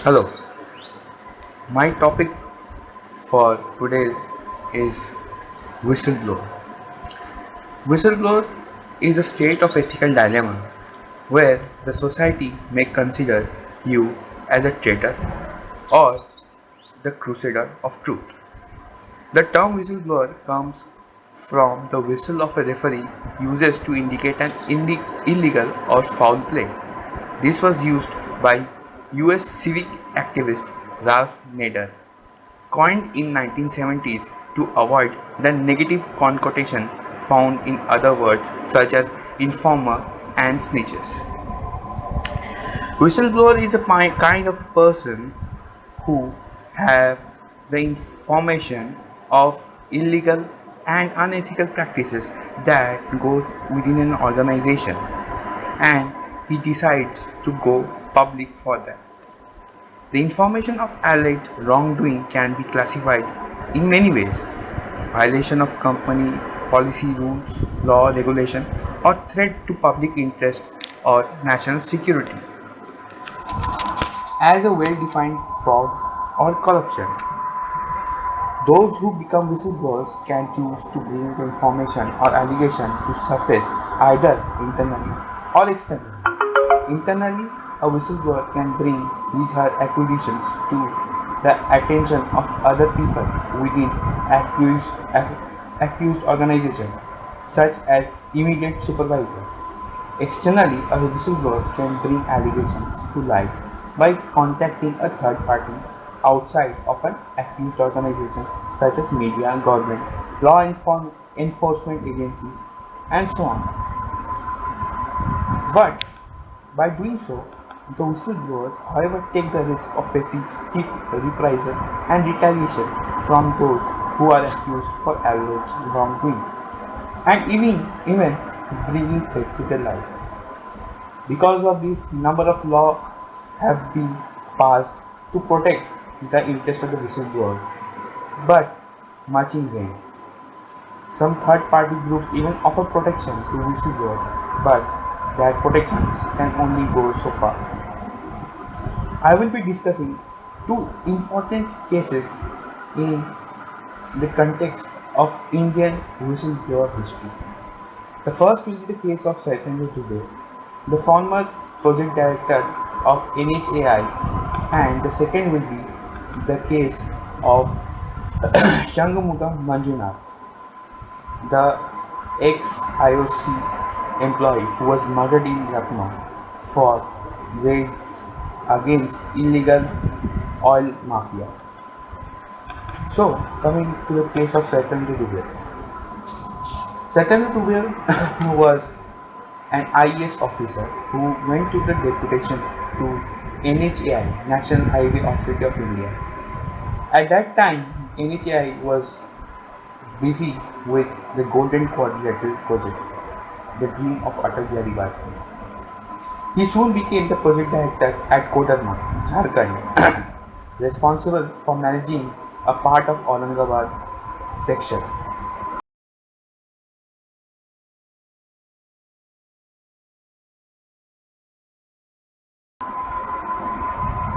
Hello, my topic for today is whistleblower. Whistleblower is a state of ethical dilemma where the society may consider you as a traitor or the crusader of truth. The term whistleblower comes from the whistle of a referee uses to indicate an illegal or foul play. This was used by US civic activist Ralph Nader, coined in 1970s to avoid the negative connotation found in other words such as informer and snitches. Whistleblower is a kind of person who have the information of illegal and unethical practices that goes within an organization and he decides to go public for that. The information of alleged wrongdoing can be classified in many ways: violation of company policy, rules, law, regulation, or threat to public interest or national security. As a well-defined fraud or corruption, those who become whistleblowers can choose to bring the information or allegation to surface either internally or externally. Internally, a whistleblower can bring his or her accusations to the attention of other people within accused organization, such as immediate supervisor. Externally, a whistleblower can bring allegations to light by contacting a third party outside of an accused organization, such as media, government, enforcement agencies, and so on. But by doing so, the whistleblowers, however, take the risk of facing stiff reprisal and retaliation from those who are accused for alleged wrongdoing, and even bringing threat to their life. Because of this, number of laws have been passed to protect the interest of the whistleblowers, but much in vain. Some third-party groups even offer protection to whistleblowers, but that protection can only go so far. I will be discussing two important cases in the context of Indian whistleblower history. The first will be the case of Saytendra Dubey, the former project director of NHAI, and the second will be the case of Shanmughan Manjunath, the ex-IOC employee who was murdered in Lucknow for raids against illegal oil mafia. So, coming to the case of Saytendra Dubey. Saytendra Dubey was an IAS officer who went to the deputation to NHAI, National Highway Authority of India. At that time, NHAI was busy with the Golden Quadrilateral project, the dream of Atal Bihari Vajpayee. He soon became the project director at Kodarma, Jharkhand, responsible for managing a part of Aurangabad section.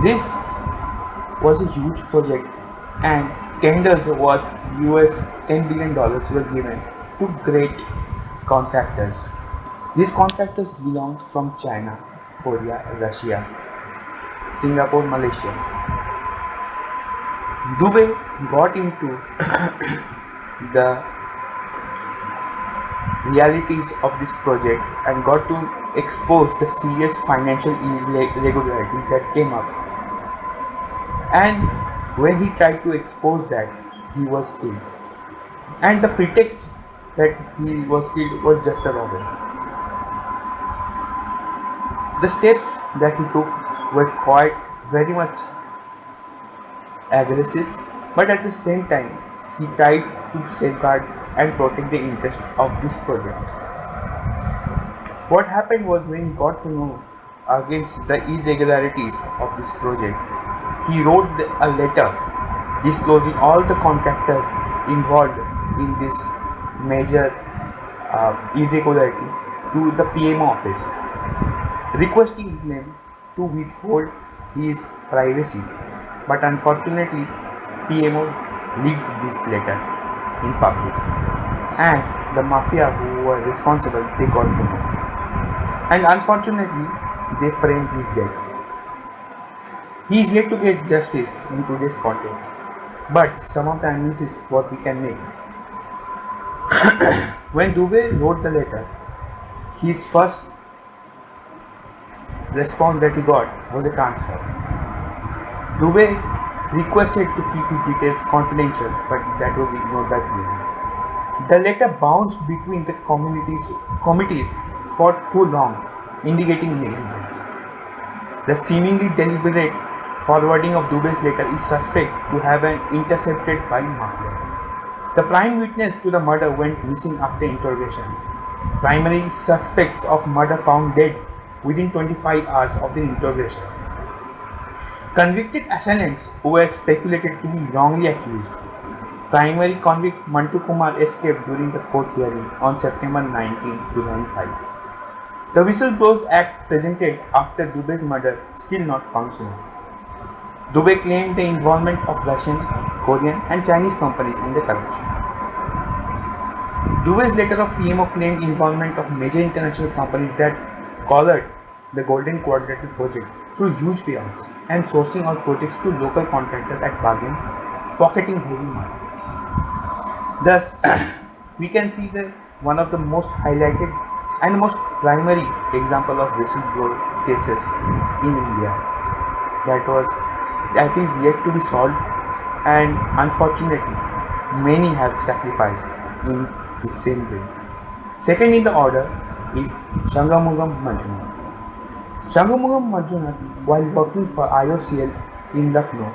This was a huge project and tenders worth US $10 billion were given to great contractors. These contractors belonged from China, Korea, Russia, Singapore, Malaysia. Dubey got into the realities of this project and got to expose the serious financial irregularities that came up. And when he tried to expose that, he was killed. And the pretext that he was killed was just a robbery. The steps that he took were quite very much aggressive, but at the same time, he tried to safeguard and protect the interest of this project. What happened was, when he got to know against the irregularities of this project, he wrote a letter disclosing all the contractors involved in this major irregularity to the PM office, requesting them to withhold his privacy. But unfortunately, PMO leaked this letter in public, and the mafia who were responsible, they got to know. And unfortunately, they framed his death. He is yet to get justice in today's context, but some of the analysis what we can make. When Dubey wrote the letter, his first response that he got was a transfer. Dubey requested to keep his details confidential, but that was ignored by PMO. The letter bounced between the committees for too long, indicating negligence. The seemingly deliberate forwarding of Dubey's letter is suspect to have been intercepted by mafia. The prime witness to the murder went missing after interrogation. Primary suspects of murder found dead within 25 hours of the interrogation. Convicted assailants were speculated to be wrongly accused. Primary convict Mantu Kumar escaped during the court hearing on September 19, 2005. The Whistleblower Act presented after Dubey's murder still not functional. Dubey claimed the involvement of Russian, Korean and Chinese companies in the corruption. Dubey's letter of PMO claimed involvement of major international companies that collared the Golden Quadrilateral project through huge payoffs and sourcing out projects to local contractors at bargains, pocketing heavy margins. Thus, we can see that one of the most highlighted and most primary example of whistleblower cases in India that is yet to be solved, and unfortunately many have sacrificed in the same way. Second in the order is Shanmughan Manjunath. Shanmughan Manjunath, while working for IOCL in Lucknow,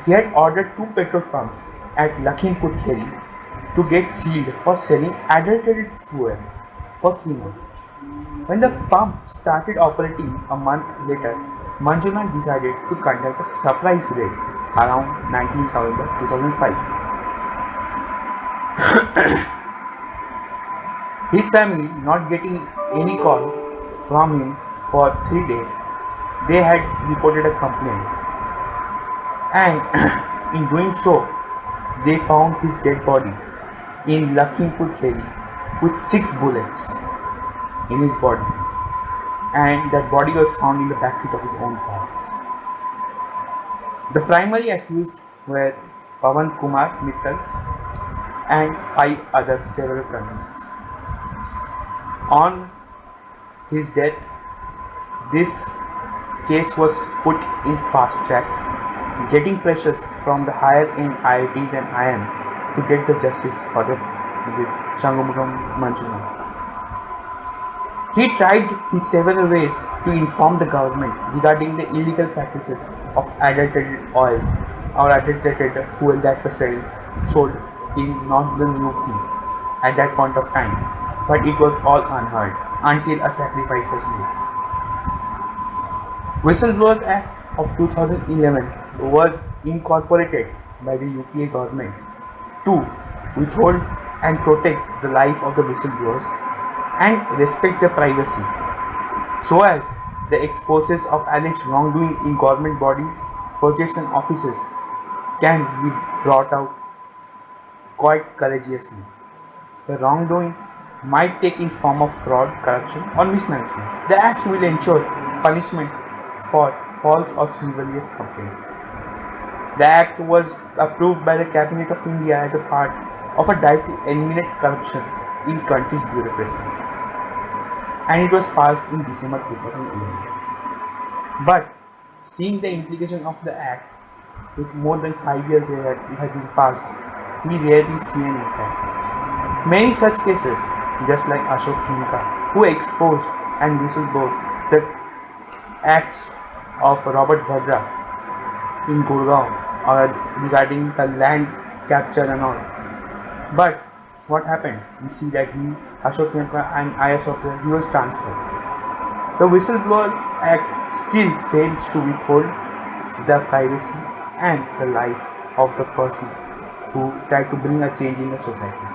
he had ordered 2 petrol pumps at Lakhimpur Kheri to get sealed for selling adulterated fuel for 3 months. When the pump started operating a month later, Manjunath decided to conduct a surprise raid around 19th November 2005. His family, not getting any call from him for 3 days, they had reported a complaint, and in doing so, they found his dead body in Lakhimpur Kheri with 6 bullets in his body, and that body was found in the backseat of his own car. The primary accused were Pawan Kumar Mittal and 5 other several criminals. On his death, this case was put in fast track, getting pressures from the higher end IITs and IIM to get the justice for this Shanmughan Manjunath. He tried his several ways to inform the government regarding the illegal practices of adulterated oil or adulterated fuel that was sold in northern UP at that point of time, but it was all unheard until a sacrifice was made. Whistleblower Act of 2011 was incorporated by the UPA government to withhold and protect the life of the whistleblowers and respect their privacy, so as the exposes of alleged wrongdoing in government bodies, projects and offices can be brought out quite courageously. The wrongdoing might take in form of fraud, corruption or mismanagement. The Act will ensure punishment for false or frivolous complaints. The Act was approved by the Cabinet of India as a part of a drive to eliminate corruption in country's bureaucracy, and it was passed in December 2011. But seeing the implication of the Act, with more than 5 years that it has been passed, we rarely see an impact. Many such cases, just like Ashok Khemka, who exposed and whistleblowed the acts of Robert Vadra in Gurgaon regarding the land capture and all. But what happened? We see that Ashok Khemka, an IS officer, he was transferred. The Whistleblower Act still fails to withhold the privacy and the life of the person who tried to bring a change in the society.